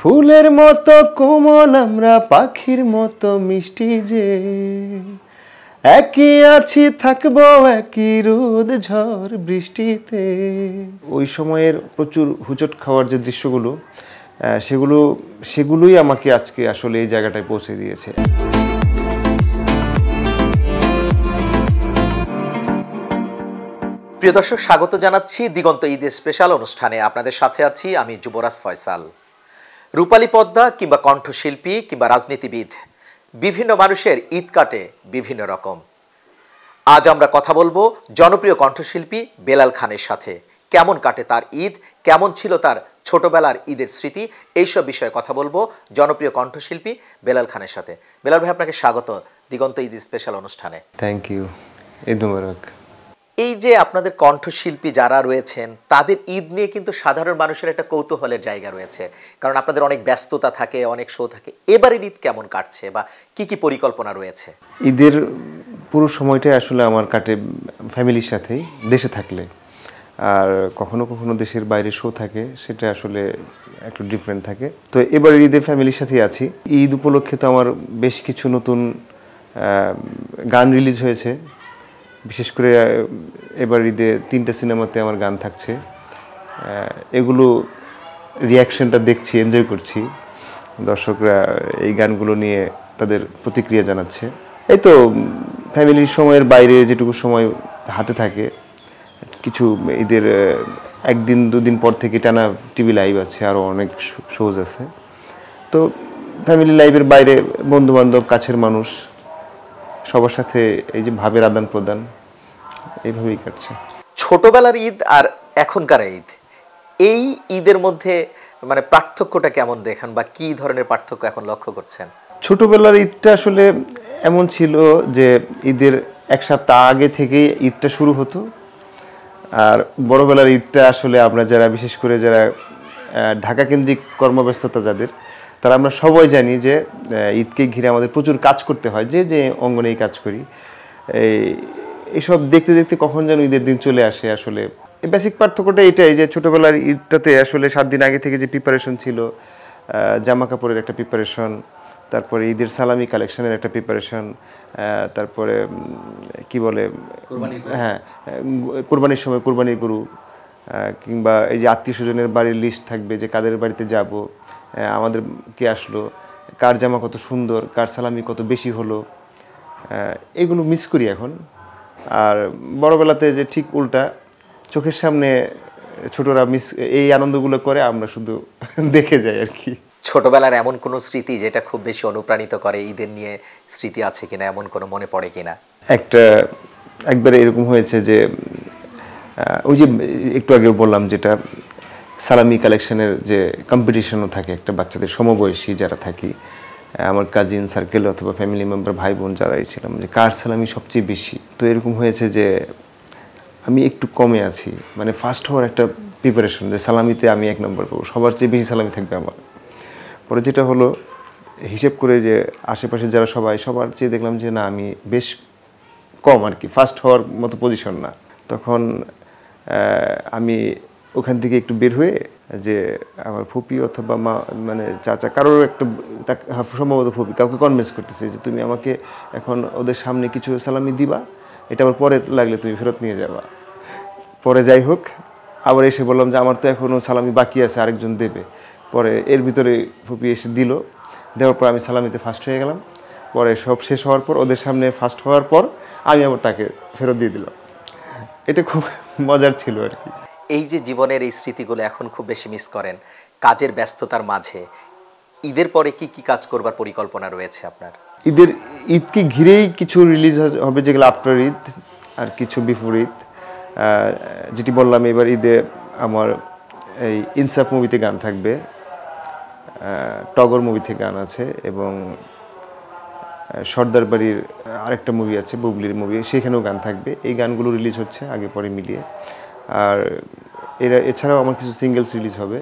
ফুলের মতো কোমল আমরা, পাখির মতো মিষ্টি যে, একই আছি থাকবো একই রোদ ঝড় বৃষ্টিতে। ওই সময়ের প্রচুর হুচট খাওয়ার যে দৃশ্যগুলো, সেগুলোই আমাকে আজকে আসলে এই জায়গাটায় পৌঁছে দিয়েছে। প্রিয় দর্শক, স্বাগত জানাচ্ছি দিগন্ত ঈদের স্পেশাল অনুষ্ঠানে। আপনাদের সাথে আছি আমি যুবরাজ ফয়সাল। রূপালী পদ্মা কিংবা কণ্ঠশিল্পী কিংবা রাজনীতিবিদ, বিভিন্ন মানুষের ঈদ কাটে বিভিন্ন রকম। আজ আমরা কথা বলবো জনপ্রিয় কণ্ঠশিল্পী বেলাল খানের সাথে। কেমন কাটে তার ঈদ, কেমন ছিল তার ছোটবেলার ঈদের স্মৃতি, এইসব বিষয়ে কথা বলবো জনপ্রিয় কণ্ঠশিল্পী বেলাল খানের সাথে। বেলাল ভাই, আপনাকে স্বাগত দিগন্ত ঈদ স্পেশাল অনুষ্ঠানে। Thank you. ঈদ মোবারক। এই যে আপনাদের কণ্ঠশিল্পী যারা রয়েছেন, তাদের ঈদ নিয়ে কিন্তু সাধারণ মানুষের একটা কৌতূহলের জায়গা রয়েছে, কারণ আপনাদের অনেক ব্যস্ততা থাকে, অনেক শো থাকে। এবারের ঈদ কেমন কাটছে বা কি কি পরিকল্পনা রয়েছে? ঈদের পুরো সময়টাই আসলে আমার কাটে ফ্যামিলির সাথেই, দেশে থাকলে। আর কখনো কখনো দেশের বাইরে শো থাকে, সেটা আসলে একটু ডিফারেন্ট থাকে। তো এবার ঈদে ফ্যামিলির সাথেই আছি। ঈদ উপলক্ষে তো আমার বেশ কিছু নতুন গান রিলিজ হয়েছে। বিশেষ করে এবার ঈদে 3টা সিনেমাতে আমার গান থাকছে। এগুলো রিয়াকশনটা দেখছি, এনজয় করছি। দর্শকরা এই গানগুলো নিয়ে তাদের প্রতিক্রিয়া জানাচ্ছে। এই তো ফ্যামিলির সময়ের বাইরে যেটুকু সময় হাতে থাকে, কিছু ঈদের 1-2 দিন পর থেকে টানা টিভি লাইভ আছে, আরও অনেক শোজ আছে। তো ফ্যামিলি লাইভের বাইরে বন্ধুবান্ধব, কাছের মানুষ, সবার সাথে এই যে ভাবের আদান প্রদান, এইভাবেই কাটছে। ছোটবেলার ঈদ আর এখনকার ঈদ, এই ঈদের মধ্যে মানে পার্থক্যটা কেমন দেখেন বা কি ধরনের পার্থক্য এখন লক্ষ্য করছেন? ছোটবেলার ঈদটা আসলে এমন ছিল যে ঈদের 1 সপ্তাহ আগে থেকেই ঈদটা শুরু হতো। আর বড়বেলার ঈদটা আসলে আমরা যারা, বিশেষ করে যারা ঢাকা কেন্দ্রিক কর্মব্যস্ততা যাদের, তারা আমরা সবাই জানি যে ঈদকে ঘিরে আমাদের প্রচুর কাজ করতে হয়, যে অঙ্গনেই কাজ করি। এইসব দেখতে দেখতে কখন যেন ঈদের দিন চলে আসে। আসলে বেসিক পার্থক্যটা এটাই যে ছোটোবেলার ঈদটাতে আসলে 7 দিন আগে থেকে যে প্রিপারেশন ছিল, জামা কাপড়ের একটা প্রিপারেশন, তারপরে ঈদের সালামি কালেকশনের একটা প্রিপারেশন, তারপরে কি বলে, হ্যাঁ, কোরবানির সময় কোরবানির গরু, কিংবা এই যে আত্মীয় স্বজনের বাড়ির লিস্ট থাকবে যে কাদের বাড়িতে যাব, আমাদের কে আসলো, কার জামা কত সুন্দর, কার সালামি কত বেশি হলো, এগুলো মিস করি এখন। আর বড়বেলাতে যে ঠিক উল্টা, চোখের সামনে ছোটরা এই আনন্দগুলো করে, আমরা শুধু দেখে যাই আর কি। ছোটবেলার এমন কোনো স্মৃতি যেটা খুব বেশি অনুপ্রাণিত করে, ঈদের নিয়ে স্মৃতি আছে কিনা, এমন কোনো মনে পড়ে কিনা? একবারে এরকম হয়েছে যে ওই যে একটু আগে বললাম যেটা, সালামি কালেকশনের যে কম্পিটিশনও থাকে একটা, বাচ্চাদের সমবয়সী যারা থাকি, আমার কাজিন সার্কেল অথবা ফ্যামিলি মেম্বার, ভাই বোন যারাই ছিলাম, যে কার সালামি সবচেয়ে বেশি। তো এরকম হয়েছে যে আমি একটু কমে আছি, মানে ফার্স্ট হওয়ার একটা প্রিপারেশন, যে সালামিতে আমি 1 নম্বর পাবো, সবার চেয়ে বেশি সালামি থাকবে আমার। পরে যেটা হলো, হিসেব করে যে আশেপাশে যারা সবার চেয়ে দেখলাম যে না, আমি বেশ কম আর কি, ফার্স্ট হওয়ার মতো পজিশন না। তখন আমি ওখান থেকে একটু বের হয়ে, যে আমার ফুপি অথবা মা, মানে চাচা, কারোর একটা, সম্ভবত ফুপি, কাউকে কনভিন্স করতেছে যে তুমি আমাকে এখন ওদের সামনে কিছু সালামি দিবা, এটা আবার পরে লাগলে তুমি ফেরত নিয়ে যাবা। পরে যাই হোক, আবার এসে বললাম যে আমার তো এখনও সালামি বাকি আছে, আরেকজন দেবে। পরে এর ভিতরে ফুপি এসে দিল, দেওয়ার পর আমি সালামিতে ফার্স্ট হয়ে গেলাম। পরে সব শেষ হওয়ার পর, ওদের সামনে ফার্স্ট হওয়ার পর আমি আবার তাকে ফেরত দিয়ে দিলাম। এটা খুব মজার ছিল আর কি। এই যে জীবনের এই স্মৃতিগুলো এখন খুব বেশি মিস করেন কাজের ব্যস্ততার মাঝে, ঈদের পরে কি কি কাজ করবার পরিকল্পনা রয়েছে আপনার? ঈদকে ঘিরেই কিছু রিলিজ হবে, যেগুলো আফটার ঈদ, আর কিছু বিফোর ঈদ। যেটি বললাম, এবার ঈদে আমার এই ইনসাফ মুভিতে গান থাকবে, টগর মুভি থেকে গান আছে, এবং সর্দার বাড়ির আরেকটা মুভি আছে, বুবলির মুভি, সেখানেও গান থাকবে। এই গানগুলো রিলিজ হচ্ছে আগে পরে মিলিয়ে। আর এছাড়াও আমার কিছু সিঙ্গেলস রিলিজ হবে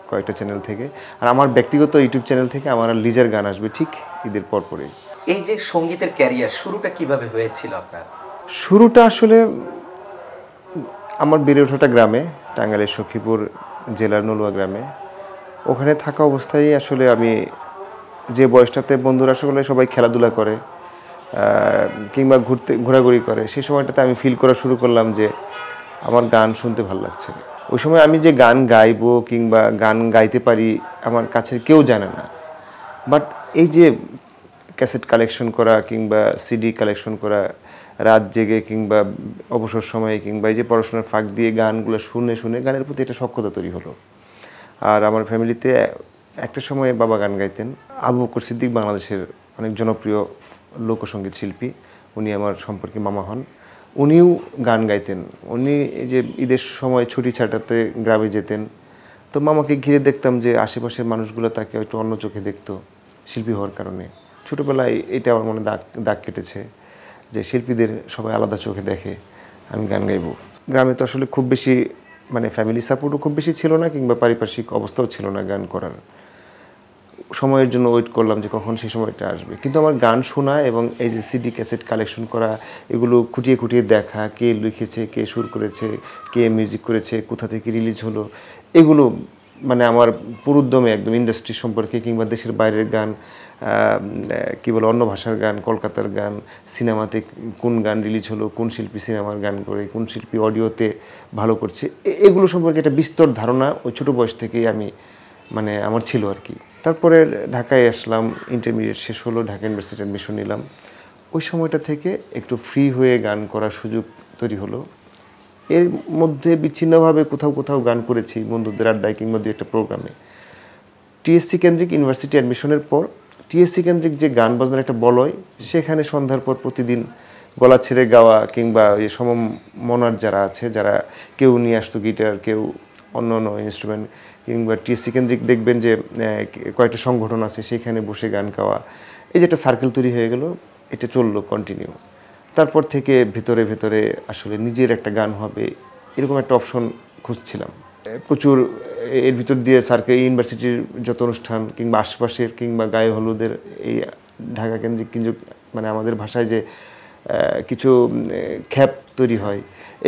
কয়েকটা চ্যানেল থেকে, আর আমার ব্যক্তিগত ইউটিউব চ্যানেল থেকে আমার লিজার গান আসবে ঠিক ঈদের পরপরই। এই যে সঙ্গীতের ক্যারিয়ার শুরুটা কিভাবে হয়েছিল আপনার? শুরুটা আসলে আমার বেড়ে ওঠাটা গ্রামে, টাঙ্গাইলের সখীপুর জেলার নলুয়া গ্রামে। ওখানে থাকা অবস্থায় আসলে আমি যে বয়সটাতে বন্ধুরা আসলে সবাই খেলাধুলা করে কিংবা ঘোরাঘুরি করে, সেই সময়টাতে আমি ফিল করা শুরু করলাম যে আমার গান শুনতে ভালো লাগছে। ওই সময় আমি যে গান গাইবো কিংবা গান গাইতে পারি আমার কাছে কেউ জানে না। বাট এই যে ক্যাসেট কালেকশন করা কিংবা সিডি কালেকশন করা, রাত জেগে কিংবা অবসর সময়ে কিংবা এই যে পড়াশোনার ফাঁক দিয়ে গানগুলো শুনে শুনে গানের প্রতি একটা সখ্যতা তৈরি হলো। আর আমার ফ্যামিলিতে একটা সময়ে বাবা গান গাইতেন। আবু বকর সিদ্দিক বাংলাদেশের অনেক জনপ্রিয় লোকসঙ্গীত শিল্পী, উনি আমার সম্পর্কে মামা হন। উনিও গান গাইতেন। উনি এই যে ঈদের সময় ছুটি ছাটাতে গ্রামে যেতেন, তো মামাকে ঘিরে দেখতাম যে আশেপাশের মানুষগুলো তাকে একটু অন্য চোখে দেখতো শিল্পী হওয়ার কারণে। ছোটোবেলায় এটা আমার মনে দাগ কেটেছে যে শিল্পীদের সবাই আলাদা চোখে দেখে, আমি গান গাইব। গ্রামে তো আসলে খুব বেশি মানে ফ্যামিলি সাপোর্টও খুব বেশি ছিল না কিংবা পারিপার্শ্বিক অবস্থাও ছিল না গান করার। সময়ের জন্য ওয়েট করলাম যে কখন সেই সময়টা আসবে। কিন্তু আমার গান শোনা এবং এই যে সিডি ক্যাসেট কালেকশন করা, এগুলো খুঁটিয়ে খুঁটিয়ে দেখা, কে লিখেছে, কে সুর করেছে, কে মিউজিক করেছে, কোথা থেকে রিলিজ হলো, এগুলো মানে আমার পুরোদমে একদম ইন্ডাস্ট্রি সম্পর্কে কিংবা দেশের বাইরের গান, কী বলে অন্য ভাষার গান, কলকাতার গান, সিনেমাতে কোন গান রিলিজ হলো, কোন শিল্পী সিনেমার গান করে, কোন শিল্পী অডিওতে ভালো করছে, এগুলো সম্পর্কে একটা বিস্তর ধারণা ওই ছোটো বয়স থেকেই আমি মানে আমার ছিল আর কি। তারপরে ঢাকায় আসলাম, ইন্টারমিডিয়েট শেষ হলো, ঢাকা ইউনিভার্সিটি অ্যাডমিশন নিলাম। ওই সময়টা থেকে একটু ফ্রি হয়ে গান করার সুযোগ তৈরি হলো। এর মধ্যে বিচ্ছিন্নভাবে কোথাও কোথাও গান করেছি বন্ধুদের আড্ডায় কিংবা দু একটা প্রোগ্রামে। টিএসসি কেন্দ্রিক ইউনিভার্সিটি অ্যাডমিশনের পর টিএসসি কেন্দ্রিক যে গান বাজনার একটা বলয়, সেখানে সন্ধ্যার পর প্রতিদিন গলা ছেড়ে গাওয়া কিংবা এই সমমনার যারা আছে, যারা কেউ নিয়ে আসতো গিটার, কেউ অন্য অন্য ইনস্ট্রুমেন্ট, কিংবা টিএসসি কেন্দ্রিক দেখবেন যে কয়েকটা সংগঠন আছে, সেখানে বসে গান গাওয়া, এই যে একটা সার্কেল তৈরি হয়ে গেল, এটা চললো কন্টিনিউ। তারপর থেকে ভেতরে ভেতরে আসলে নিজের একটা গান হবে এরকম একটা অপশন খুঁজছিলাম। প্রচুর এর ভিতর দিয়ে সার্কেল ইউনিভার্সিটির যত অনুষ্ঠান কিংবা আশপাশের কিংবা গায়ে হলুদের এই ঢাকা কেন্দ্রিক কিন্তু মানে আমাদের ভাষায় যে কিছু খ্যাপ তৈরি হয়,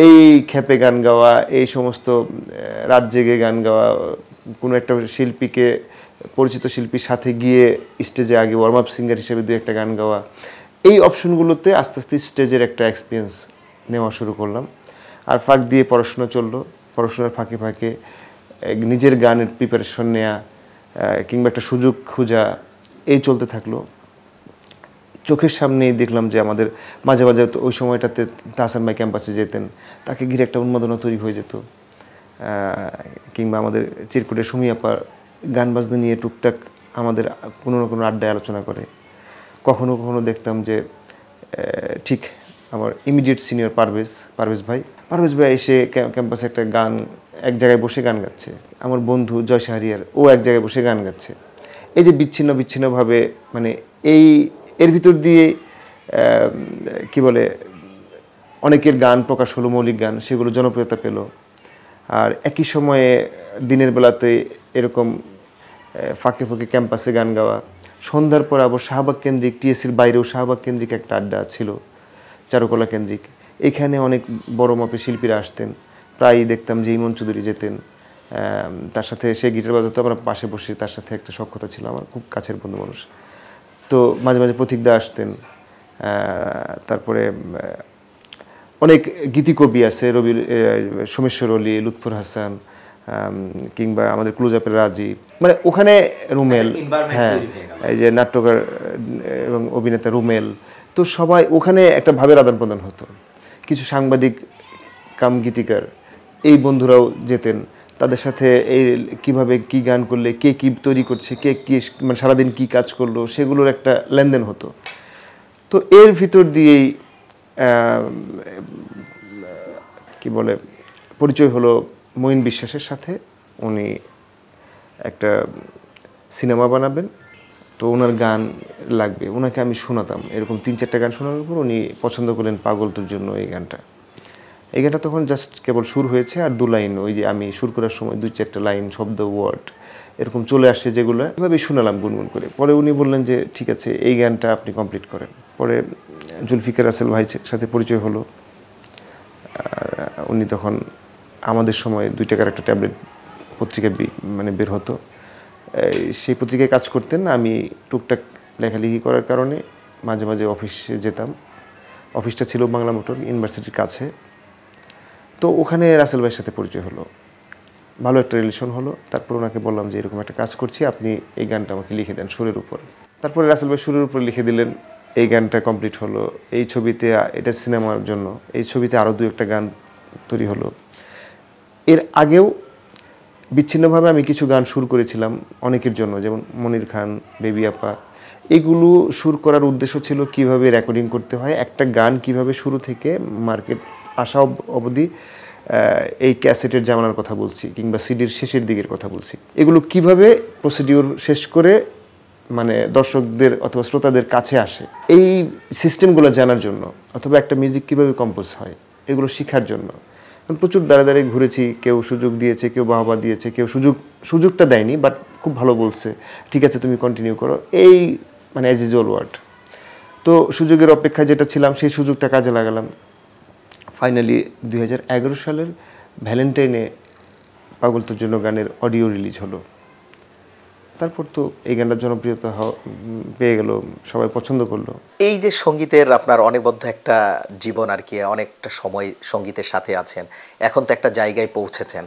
এই খ্যাপে গান গাওয়া, এই সমস্ত রাত জেগে গান গাওয়া, কোনো একটা শিল্পীকে পরিচিত শিল্পীর সাথে গিয়ে স্টেজে আগে ওয়ার্ম আপ সিঙ্গার হিসেবে দু একটা গান গাওয়া, এই অপশনগুলোতে আস্তে আস্তে স্টেজের একটা এক্সপিরিয়েন্স নেওয়া শুরু করলাম। আর ফাঁক দিয়ে পড়াশোনা চললো, পড়াশোনার ফাঁকে ফাঁকে নিজের গানের প্রিপারেশন নেওয়া কিংবা একটা সুযোগ খোঁজা, এই চলতে থাকলো। চোখের সামনেই দেখলাম যে আমাদের মাঝে মাঝে ওই সময়টাতে তাহসান ভাই ক্যাম্পাসে যেতেন, তাকে ঘিরে একটা উন্মাদনা তৈরি হয়ে যেত। কিংবা আমাদের চিরকুটের সুমি আপা গান বাজনা নিয়ে টুকটাক আমাদের কোনো না কোনো আড্ডায় আলোচনা করে। কখনো কখনো দেখতাম যে ঠিক আমার ইমিডিয়েট সিনিয়র পারভেজ ভাই এসে ক্যাম্পাসে একটা গান এক জায়গায় বসে গান গাচ্ছে। আমার বন্ধু জয় শাহরিয়ার, ও এক জায়গায় বসে গান গাচ্ছে। এই যে বিচ্ছিন্নভাবে মানে এর ভিতর দিয়ে কি বলে অনেকের গান প্রকাশ হলো, মৌলিক গান, সেগুলো জনপ্রিয়তা পেল। আর একই সময়ে দিনের বেলাতে এরকম ফাঁকে ফাঁকে ক্যাম্পাসে গান গাওয়া, সন্ধ্যার পর আবার শাহবাগ কেন্দ্রিক, টিএসসির বাইরেও শাহবাগ কেন্দ্রিক একটা আড্ডা ছিল, চারুকলা কেন্দ্রিক। এখানে অনেক বড় মাপের শিল্পীরা আসতেন, প্রায়ই দেখতাম যে ইমন চৌধুরী যেতেন, তার সাথে সে গিটার বাজাতো, আমরা পাশে বসে তার সাথে একটা সখ্যতা ছিল, আমার খুব কাছের বন্ধু মানুষ। তো মাঝে মাঝে প্রতীকদা আসতেন। তারপরে অনেক গীতিকবি আছে, সোমেশ্বর অলি, লুৎফর হাসান, কিংবা আমাদের ক্লোজআপের রাজীব, মানে ওখানে রুমেল, হ্যাঁ এই যে নাট্যকার এবং অভিনেতা রুমেল, তো সবাই ওখানে একটা ভাবের আদান প্রদান হতো। কিছু সাংবাদিক কাম গীতিকার এই বন্ধুরাও যেতেন, তাদের সাথে এই কিভাবে কি গান করলে কে কী তৈরি করছে, কে কী মানে সারাদিন কী কাজ করলো, সেগুলোর একটা লেনদেন হতো। তো এর ভিতর দিয়েই কি বলে পরিচয় হলো মঈন বিশ্বাসের সাথে। উনি একটা সিনেমা বানাবেন, তো ওনার গান লাগবে, ওনাকে আমি শোনাতাম। এরকম 3-4টা গান শোনানোর পর উনি পছন্দ করলেন পাগল তোর জন্য এই গানটা। এই গানটা তখন জাস্ট কেবল সুর হয়েছে আর 2 লাইন, ওই যে আমি সুর করার সময় 2-4টা লাইন শব্দ ওয়ার্ড এরকম চলে আসছে, যেগুলো এভাবেই শোনালাম গুনগুন করে। পরে উনি বললেন যে ঠিক আছে, এই গানটা আপনি কমপ্লিট করেন। পরে জুলফিকার রাসেল ভাইয়ের সাথে পরিচয় হলো। উনি তখন আমাদের সময় 2 টাকার একটা ট্যাবলেট পত্রিকা মানে বের হতো, সেই পত্রিকায় কাজ করতেন। আমি টুকটাক লেখালেখি করার কারণে মাঝে মাঝে অফিসে যেতাম। অফিসটা ছিল বাংলা মোটর ইউনিভার্সিটির কাছে। তো ওখানে রাসেল ভাইয়ের সাথে পরিচয় হলো, ভালো একটা রিলেশন হলো। তারপর ওনাকে বললাম যে এরকম একটা কাজ করছি, আপনি এই গানটা আমাকে লিখে দেন সুরের উপর। তারপরে রাসেল ভাই সুরের উপর লিখে দিলেন, এই গানটা কমপ্লিট হলো। এই ছবিতে, এটা সিনেমার জন্য, এই ছবিতে আরও 2-1টা গান তৈরি হলো। এর আগেও বিচ্ছিন্নভাবে আমি কিছু গান সুর করেছিলাম অনেকের জন্য, যেমন মনির খান, বেবি আপা। এগুলো সুর করার উদ্দেশ্য ছিল কিভাবে রেকর্ডিং করতে হয়, একটা গান কিভাবে শুরু থেকে মার্কেট আসা অবধি, এই ক্যাসেটের জামানার কথা বলছি কিংবা সিডির শেষের দিকের কথা বলছি, এগুলো কিভাবে প্রসিডিউর শেষ করে মানে দর্শকদের অথবা শ্রোতাদের কাছে আসে, এই সিস্টেমগুলো জানার জন্য, অথবা একটা মিউজিক কিভাবে কম্পোজ হয় এগুলো শেখার জন্য প্রচুর দাঁড়ে ঘুরেছি। কেউ সুযোগ দিয়েছে, কেউ বাহবা দিয়েছে, কেউ সুযোগটা দেয়নি, বাট খুব ভালো বলছে, ঠিক আছে তুমি কন্টিনিউ করো, এই মানে অ্যাজ ইউজুয়াল ওয়ার্ড। তো সুযোগের অপেক্ষায় যেটা ছিলাম সেই সুযোগটা কাজে লাগালাম। ফাইনালি 2011 সালের ভ্যালেন্টাইনে পাগল তোর জন্য গানের অডিও রিলিজ হলো। তারপর তো এই গানটার জনপ্রিয়তা পেয়ে গেল, সবাই পছন্দ করলো। এই যে সঙ্গীতের আপনার অনেকবদ্ধ একটা জীবন আর কি, অনেকটা সময় সঙ্গীতের সাথে আছেন, এখন তো একটা জায়গায় পৌঁছেছেন,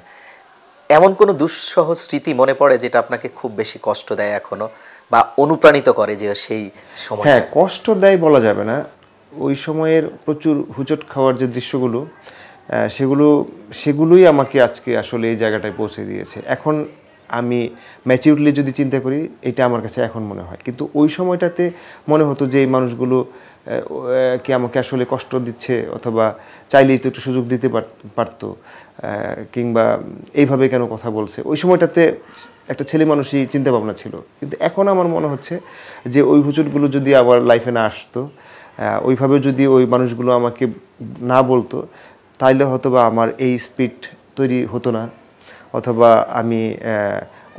এমন কোনো দুঃসহ স্মৃতি মনে পড়ে যেটা আপনাকে খুব বেশি কষ্ট দেয় এখনো, বা অনুপ্রাণিত করে যে সেই সময়? হ্যাঁ, কষ্ট দেয় বলা যাবে না। ওই সময়ের প্রচুর হুচট খাওয়ার যে দৃশ্যগুলো, সেগুলোই আমাকে আজকে আসলে এই জায়গাটায় পৌঁছে দিয়েছে। এখন আমি ম্যাচিউরলি যদি চিন্তা করি, এটা আমার কাছে এখন মনে হয়, কিন্তু ওই সময়টাতে মনে হতো যে এই মানুষগুলো কি আমাকে আসলে কষ্ট দিচ্ছে, অথবা চাইলেই তো একটু সুযোগ দিতে পারতো, কিংবা এইভাবে কেন কথা বলছে। ওই সময়টাতে একটা ছেলে মানুষই চিন্তা ভাবনা ছিল। কিন্তু এখন আমার মনে হচ্ছে যে ওই হুচটগুলো যদি আবার লাইফে না আসতো, ওইভাবে যদি ওই মানুষগুলো আমাকে না বলতো, তাইলে হয়তো বা আমার এই স্পিড তৈরি হতো না, অথবা আমি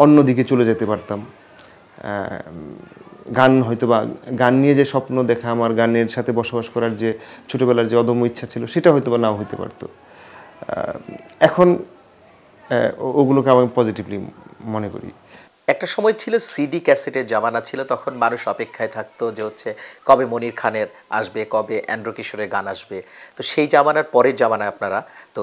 অন্যদিকে চলে যেতে পারতাম। গান হয়তো বা গান নিয়ে যে স্বপ্ন দেখা, আমার গানের সাথে বসবাস করার যে ছোটোবেলার যে অদম্য ইচ্ছা ছিল, সেটা হয়তো বা নাও হইতে পারতো। এখন ওগুলোকে আমি পজিটিভলি মনে করি। একটা সময় ছিল সিডি ক্যাসেটের জামানা ছিল, তখন মানুষ অপেক্ষায় থাকতো যে হচ্ছে কবে মনির খানের আসবে, কবে অ্যান্ড্রু কিশোরের গান আসবে। তো সেই জামানার পরের জামানায় আপনারা, তো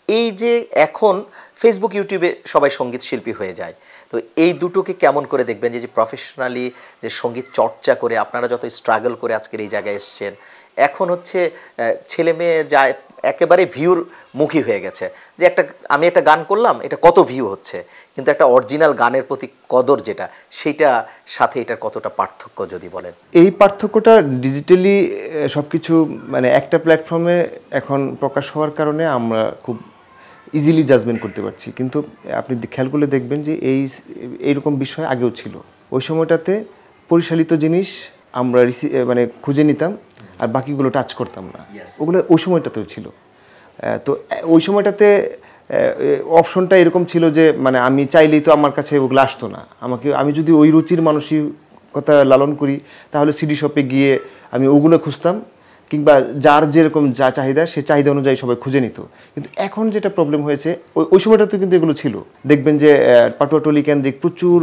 এই যে এখন ফেসবুক ইউটিউবে সবাই সঙ্গীত শিল্পী হয়ে যায়, তো এই দুটোকে কেমন করে দেখবেন? যে প্রফেশনালি যে সঙ্গীত চর্চা করে আপনারা যত স্ট্রাগল করে আজকের এই জায়গায় এসছেন, এখন হচ্ছে ছেলে মেয়ে যায় একেবারে ভিউর মুখী হয়ে গেছে, যে আমি একটা গান করলাম, এটা কত ভিউ হচ্ছে, কিন্তু একটা অরিজিনাল গানের প্রতি কদর যেটা, সেইটা সাথে এটার কতটা পার্থক্য যদি বলেন? এই পার্থক্যটা ডিজিটালি সব কিছু মানে একটা প্ল্যাটফর্মে এখন প্রকাশ হওয়ার কারণে আমরা খুব ইজিলি জাজমেন্ট করতে পারছি। কিন্তু আপনি খেয়াল করলে দেখবেন যে এইরকম বিষয় আগেও ছিল। ওই সময়টাতে পরিচালিত জিনিস আমরা মানে খুঁজে নিতাম, আর বাকিগুলো টাচ করতাম না। ওগুলো ওই সময়টাতেও ছিল। তো ওই সময়টাতে অপশনটা এরকম ছিল যে মানে আমি চাইলেই তো আমার কাছে ওগুলো আসতো না। আমি যদি ওই রুচির মানসিকতা লালন করি, তাহলে সিডি শপে গিয়ে আমি ওগুলো খুঁজতাম, কিংবা যার যেরকম যা চাহিদা, সে চাহিদা অনুযায়ী সবাই খুঁজে নিত। কিন্তু এখন যেটা প্রবলেম হয়েছে, ওই সময়টাতে কিন্তু এগুলো ছিল। দেখবেন যে পাটুয়াটলি কেন্দ্রিক প্রচুর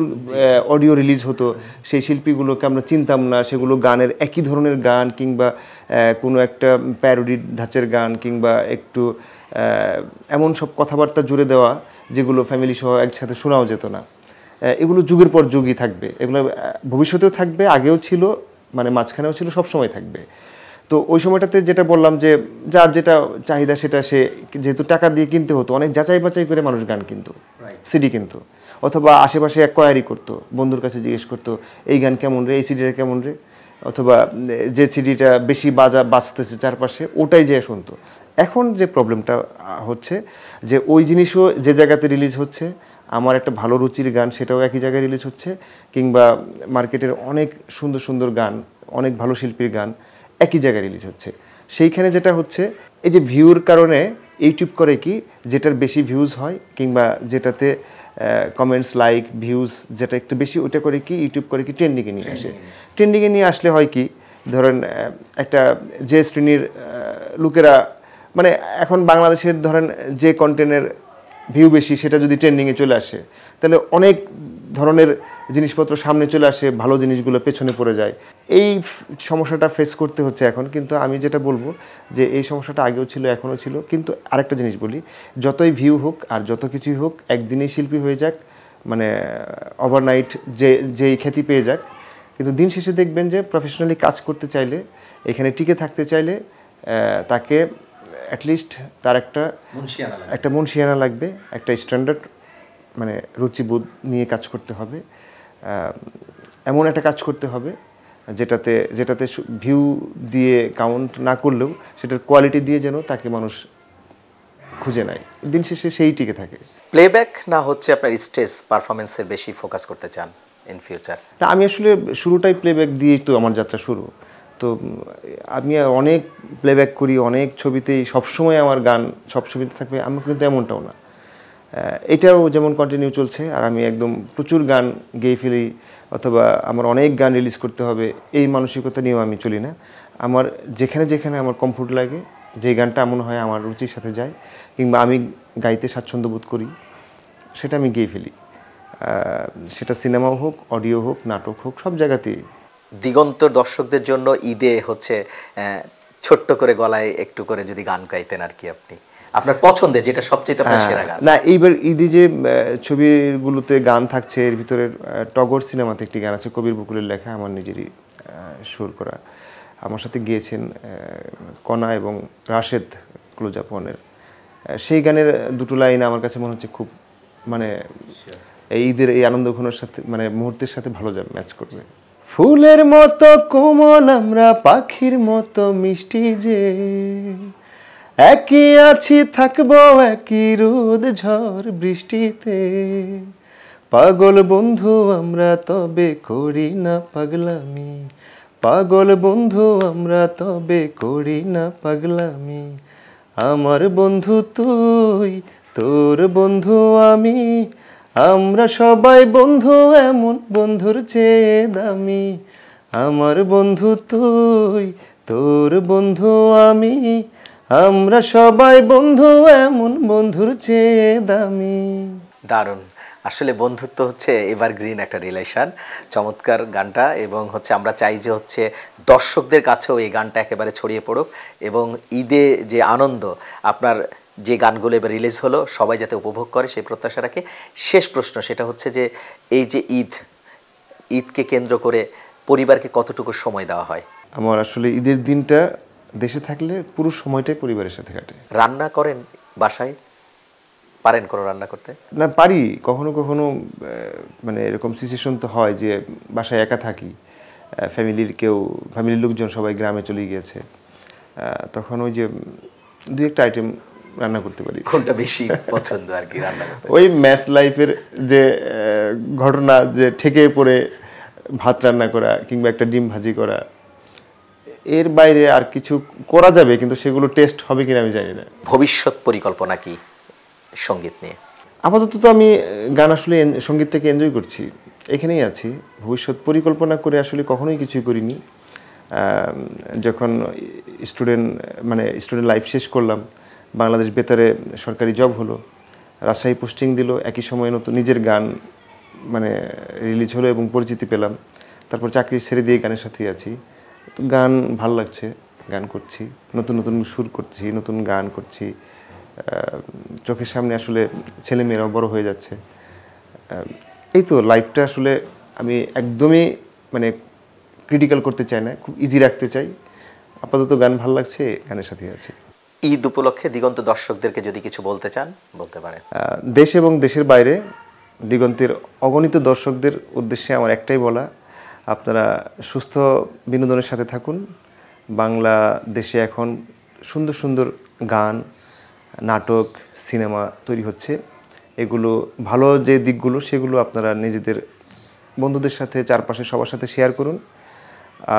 অডিও রিলিজ হতো, সেই শিল্পীগুলোকে আমরা চিনতাম না। সেগুলো গানের একই ধরনের গান, কিংবা কোনো একটা প্যারোডি ধাঁচের গান, কিংবা একটু এমন সব কথাবার্তা জুড়ে দেওয়া যেগুলো ফ্যামিলি সহ একসাথে শোনাও যেত না। এগুলো যুগের পর যুগই থাকবে, এগুলো ভবিষ্যতেও থাকবে, আগেও ছিল, মানে মাঝখানেও ছিল, সব সময় থাকবে। তো ওই সময়টাতে যেটা বললাম যে যার যেটা চাহিদা সেটা সে যেহেতু টাকা দিয়ে কিনতে হতো, অনেক যাচাই বাছাই করে মানুষ গান কিনতো, সিডি কিনতো, অথবা আশেপাশে কোয়ারি করতো, বন্ধুর কাছে জিজ্ঞেস করতো এই গান কেমন রে, এই সিডিটা কেমন রে, অথবা যে সিডিটা বেশি বাজতেছে চারপাশে, ওটাই যে শুনতো। এখন যে প্রবলেমটা হচ্ছে যে ওই জিনিসও যে জায়গাতে রিলিজ হচ্ছে, আমার একটা ভালো রুচির গান সেটাও একই জায়গায় রিলিজ হচ্ছে, কিংবা মার্কেটের অনেক সুন্দর সুন্দর গান, অনেক ভালো শিল্পীর গান একই জায়গায় রিলিজ হচ্ছে। সেইখানে যেটা হচ্ছে, এই যে ভিউর কারণে ইউটিউব করে কি, যেটার বেশি ভিউজ হয়, কিংবা যেটাতে কমেন্টস, লাইক, ভিউজ যেটা একটু বেশি, ওটা করে কি ইউটিউব করে কি ট্রেন্ডিংয়ে নিয়ে আসে। ট্রেন্ডিংয়ে নিয়ে আসলে হয় কি, ধরেন একটা যে শ্রেণীর লোকেরা, মানে এখন বাংলাদেশের ধরেন যে কন্টেন্টের ভিউ বেশি, সেটা যদি ট্রেন্ডিংয়ে চলে আসে, তাহলে অনেক ধরনের জিনিসপত্র সামনে চলে আসে, ভালো জিনিসগুলো পেছনে পড়ে যায়। এই সমস্যাটা ফেস করতে হচ্ছে এখন। কিন্তু আমি যেটা বলবো যে এই সমস্যাটা আগেও ছিল, এখনও ছিল। কিন্তু আরেকটা জিনিস বলি, যতই ভিউ হোক আর যত কিছুই হোক, একদিনেই শিল্পী হয়ে যাক, মানে ওভারনাইট যেই খ্যাতি পেয়ে যাক, কিন্তু দিন শেষে দেখবেন যে প্রফেশনালি কাজ করতে চাইলে, এখানে টিকে থাকতে চাইলে তাকে অ্যাটলিস্ট তার একটা মুনশিয়ানা লাগবে, একটা স্ট্যান্ডার্ড মানে রুচিবোধ নিয়ে কাজ করতে হবে। এমন একটা কাজ করতে হবে যেটাতে ভিউ দিয়ে কাউন্ট না করলেও সেটার কোয়ালিটি দিয়ে যেন তাকে মানুষ খুঁজে নেয়, দিন শেষে সেই টিকে থাকে। প্লেব্যাক না হচ্ছে আপনার স্টেজ পারফরমেন্সের বেশি ফোকাস করতে চান ইন ফিউচার? না, আমি আসলে শুরুটাই প্লেব্যাক দিয়েই তো আমার যাত্রা শুরু। তো আমি অনেক প্লেব্যাক করি, অনেক ছবিতেই সবসময় আমার গান সব ছবিতে থাকবে, আমার কিন্তু এমনটাও না। এটাও যেমন কন্টিনিউ চলছে, আর আমি একদম প্রচুর গান গেয়ে ফেলি অথবা আমার অনেক গান রিলিজ করতে হবে, এই মানসিকতা নিয়েও আমি চলি না। আমার যেখানে যেখানে আমার কমফোর্ট লাগে, যে গানটা মনে হয় আমার রুচির সাথে যায় কিংবা আমি গাইতে স্বাচ্ছন্দ্য বোধ করি, সেটা আমি গেয়ে ফেলি। সেটা সিনেমাও হোক, অডিও হোক, নাটক হোক, সব জায়গাতেই। দিগন্তর দর্শকদের জন্য ঈদে হচ্ছে ছোট্ট করে গলায় একটু করে যদি গান গাইতেন আর কি, আপনি আপনার পছন্দের যেটা সবচেয়ে আপনার সেরা গান। না, এইবার ঈদে যে ছবিগুলোতে গান থাকছে, এর ভিতরে টগর সিনেমাতে একটি গান আছে কবির বকুলের লেখা, আমার নিজেরই সুর করা। আমার সাথে গিয়েছেন কণা এবং রাশেদ ক্লোজাপনের। সেই গানের দুটো লাইন আমার কাছে মনে হচ্ছে খুব মানে এই ঈদের এই আনন্দ ঘনের সাথে, মানে মুহূর্তের সাথে ভালো যাবে, ম্যাচ করবে। ফুলের মতো কোমল আমরা, পাখির মতো মিষ্টি যে, একই আছি থাকবো একই রোদ ঝড় বৃষ্টিতে। পাগল বন্ধু আমরা তবে করি না পাগলামি, পাগল বন্ধু আমরা তবে করি না পাগলামি। আমার বন্ধু তুই, তোর বন্ধু আমি, আমরা সবাই বন্ধু এমন বন্ধুর চেয়ে দামি। আমার বন্ধু তুই, তোর বন্ধু আমি, আমরা সবাই বন্ধু এমন বন্ধুর চেয়ে দামি। দারুণ। আসলে বন্ধুত্ব হচ্ছে এভারগ্রিন একটা রিলেশন। চমৎকার গানটা, এবং হচ্ছে আমরা চাই যে হচ্ছে দর্শকদের কাছেও এই গানটা একেবারে ছড়িয়ে পড়ুক, এবং ঈদে যে আনন্দ আপনার যে গানগুলো এবার রিলিজ হলো সবাই যাতে উপভোগ করে সেই প্রত্যাশা রাখে। শেষ প্রশ্ন, সেটা হচ্ছে যে এই যে ঈদকে কেন্দ্র করে পরিবারকে কতটুকু সময় দেওয়া হয়? আমার আসলে ঈদের দিনটা দেশে থাকলে পুরো সময়টাই পরিবারের সাথে কাটে। রান্না করেন বাসায়? পারেন কোনো রান্না করতে? না, পারি। কখনো কখনো মানে এরকম সিচুয়েশন তো হয় যে বাসায় একা থাকি, ফ্যামিলির লোকজন সবাই গ্রামে চলে গিয়েছে, তখন ওই যে দুই একটা আইটেম রান্না করতে পারি। কোনটা বেশি পছন্দ আর কি রান্না করতে? ওই ম্যাচ লাইফের যে ঘটনা, যে ঠেকে পড়ে ভাত রান্না করা কিংবা একটা ডিম ভাজি করা, এর বাইরে আর কিছু করা যাবে, কিন্তু সেগুলো টেস্ট হবে কিনা আমি জানি না। ভবিষ্যৎ পরিকল্পনা কি সঙ্গীত নিয়ে? আপাতত তো আমি গান আসলে সঙ্গীতটাকে এনজয় করছি, এখানেই আছি। ভবিষ্যৎ পরিকল্পনা করে আসলে কখনোই কিছুই করিনি। যখন স্টুডেন্ট লাইফ শেষ করলাম, বাংলাদেশ বেতারে সরকারি জব হলো, রাজশাহী পোস্টিং দিল, একই সময়ে নতুন নিজের গান রিলিজ হলো এবং পরিচিতি পেলাম। তারপর চাকরি ছেড়ে দিয়ে গানের সাথেই আছি। তো গান ভালো লাগছে, গান করছি, নতুন নতুন সুর করছি, নতুন গান করছি। চোখের সামনে আসলে ছেলেমেয়েরাও বড় হয়ে যাচ্ছে। এই তো লাইফটা আসলে আমি একদমই ক্রিটিক্যাল করতে চাই না, খুব ইজি রাখতে চাই। আপাতত গান ভালো লাগছে, গানের সাথে আছি। ঈদ উপলক্ষে দিগন্ত দর্শকদেরকে যদি কিছু বলতে চান বলতে পারেন। দেশ এবং দেশের বাইরে দিগন্তের অগণিত দর্শকদের উদ্দেশ্যে আমার একটাই বলা, আপনারা সুস্থ বিনোদনের সাথে থাকুন। বাংলাদেশে এখন সুন্দর সুন্দর গান, নাটক, সিনেমা তৈরি হচ্ছে। এগুলো ভালো যে দিকগুলো সেগুলো আপনারা নিজেদের বন্ধুদের সাথে, চারপাশে সবার সাথে শেয়ার করুন।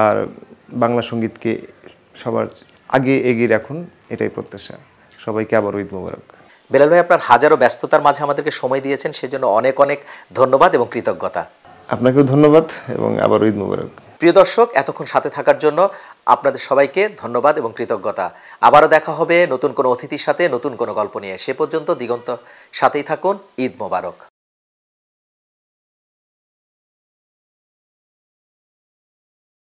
আর বাংলা সঙ্গীতকে সবার আগে এগিয়ে রাখুন, এটাই প্রত্যাশা। সবাইকে আবারও ঈদ মোবারক। বেলাল ভাই, আপনার হাজারো ব্যস্ততার মাঝে আমাদেরকে সময় দিয়েছেন, সেজন্য অনেক অনেক ধন্যবাদ এবং কৃতজ্ঞতা। আপনাকেও ধন্যবাদ এবং আবারও ঈদ মোবারক। প্রিয় দর্শক, এতক্ষণ সাথে থাকার জন্য আপনাদের সবাইকে ধন্যবাদ এবং কৃতজ্ঞতা। আবারও দেখা হবে নতুন কোনো অতিথির সাথে, নতুন কোনো গল্প নিয়ে। সে পর্যন্ত দিগন্ত সাথেই থাকুন। ঈদ মোবারক।